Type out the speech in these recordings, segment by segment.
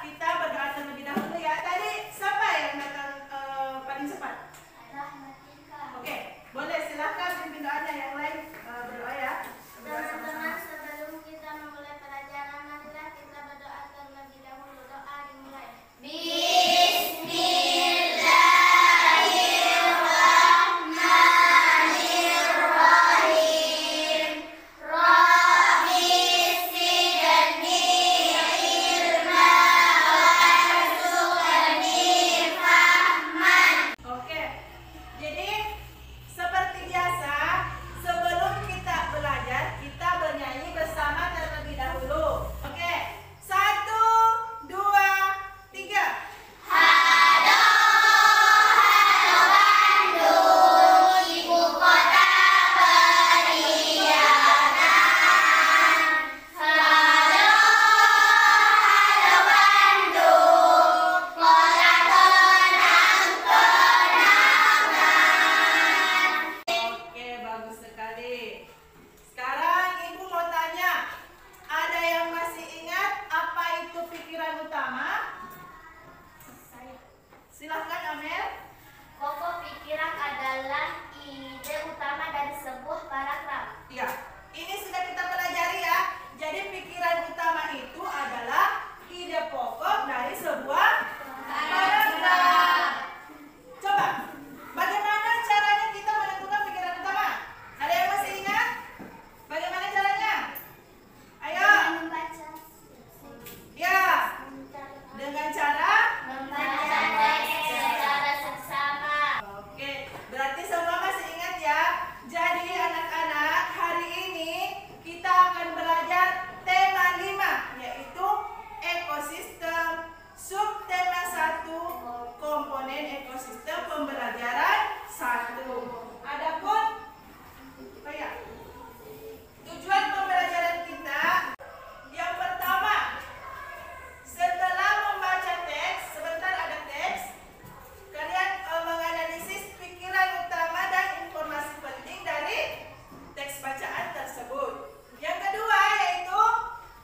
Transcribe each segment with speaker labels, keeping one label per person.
Speaker 1: kita berdoa terlebih dahulu ya. Tadi siapa yang datang paling cepat? Oke, boleh silahkan pimpin doanya, yang lain berdoa ya.
Speaker 2: Teman-teman, sebelum kita memulai pelajaran, marilah kita berdoa terlebih dahulu. Doa dimulai.
Speaker 1: Silahkan Amel.
Speaker 2: Pokok pikiran adalah ide utama dari sebuah paragraf.
Speaker 1: Ya, ini sudah kita pelajari ya. Jadi pikiran utama itu adalah ide pokok dari sebuah paragraf. Coba, bagaimana caranya kita menentukan pikiran utama? Ada yang masih ingat? Bagaimana caranya? Ayo.
Speaker 2: Membaca.
Speaker 1: Ya, dengan cara
Speaker 2: Membaca teks secara seksama.
Speaker 1: Oke, berarti semua masih ingat ya. Jadi anak-anak, hari ini kita akan belajar tema 5, yaitu ekosistem. Subtema 1, komponen ekosistem pembelajaran 1. Adapun tujuan pembelajaran kita yang pertama, setelah membaca teks, sebentar ada teks, kalian menganalisis pikiran utama dan informasi penting dari teks bacaan tersebut. Yang kedua yaitu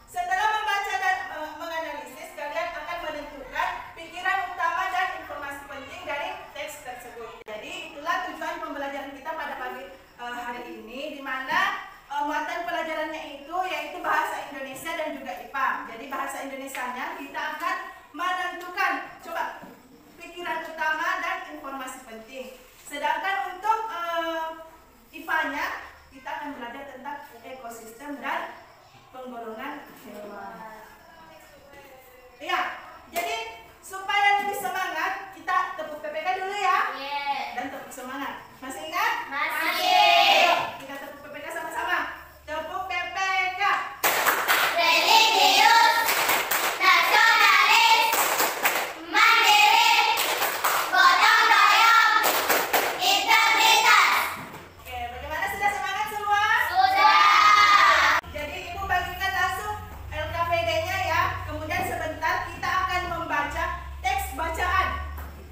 Speaker 1: setelah membaca dan menganalisis, kalian akan menentukan pikiran utama dan informasi penting dari teks tersebut. Jadi itulah tujuan pembelajaran kita pada pagi hari ini, di mana muatan pelajarannya itu yaitu bahasa Indonesia dan juga IPA. Jadi bahasa Indonesianya kita akan menentukan pikiran utama dan informasi penting. Sedangkan untuk IPA-nya kita akan belajar tentang ekosistem dan penggolongan hewan. Iya, jadi supaya lebih semangat kita tepuk PPK dulu ya. Dan tepuk semangat. Masih ingat?
Speaker 2: Masih.
Speaker 1: Ayo, kita tepuk PPK sama-sama. Tepuk PPK.
Speaker 2: Religius, nasionalis, mandiri, gotong royong, integritas.
Speaker 1: Oke, bagaimana, sudah semangat semua?
Speaker 2: Sudah.
Speaker 1: Jadi ibu bagikan langsung LKPD-nya ya. Kemudian sebentar kita akan membaca teks bacaan.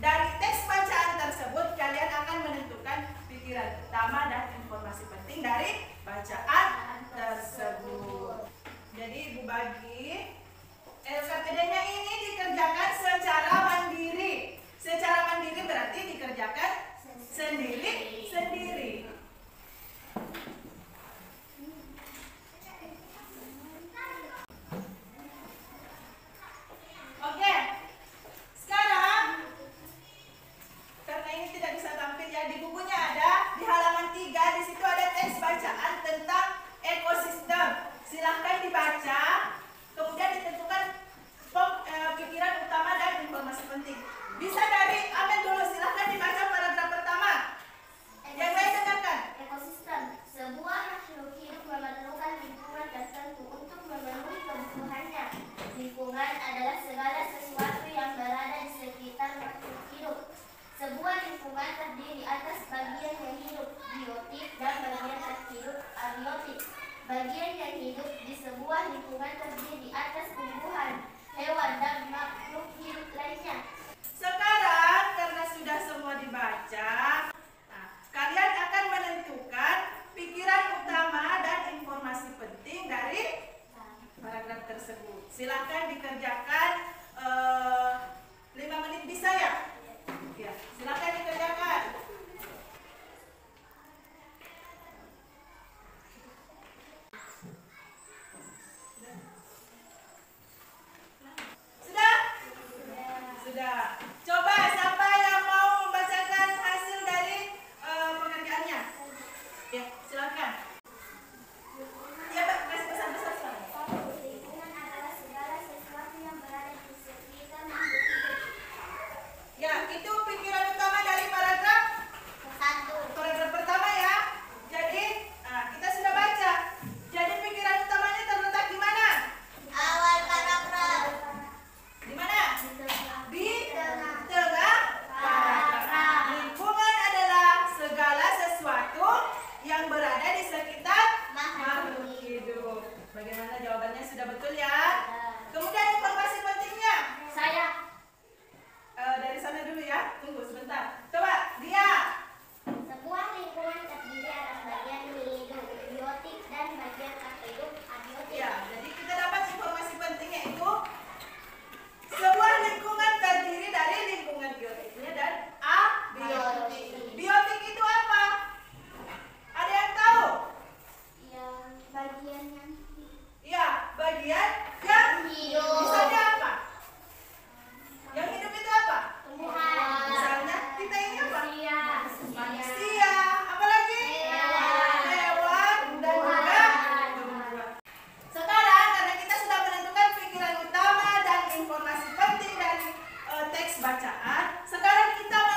Speaker 1: Dari teks bacaan tersebut kalian akan menentukan pikiran utama dan informasi penting dari bacaan tersebut. Jadi ibu bagi LKPD-nya ini dikerjakan secara mandiri. Secara mandiri berarti dikerjakan sendiri-sendiri. Oke, sekarang karena ini tidak bisa tampil ya, di bukunya ada di halaman 3, di situ ada teks bacaan tentang ekosistem. Silahkan dibaca, kemudian ditentukan pikiran utama dan informasi penting. Bisa dari Amel dulu, silahkan dibaca paragraf pertama. Yang lain dengarkan.
Speaker 2: Ekosistem, sebuah makhluk hidup memerlukan lingkungan tertentu untuk memenuhi kebutuhannya. Lingkungan adalah segala sesuatu yang berada di sekitar makhluk hidup. Sebuah lingkungan terdiri atas bagian yang hidup, biotik, dan bagian terhidup, abiotik. Bagian yang hidup di sebuah lingkungan terdiri atas tumbuhan, hewan, dan makhluk hidup lainnya.
Speaker 1: Sekarang karena sudah semua dibaca, kalian akan menentukan pikiran utama dan informasi penting dari paragraf tersebut. Silahkan dikerjakan teks bacaan. Sekarang kita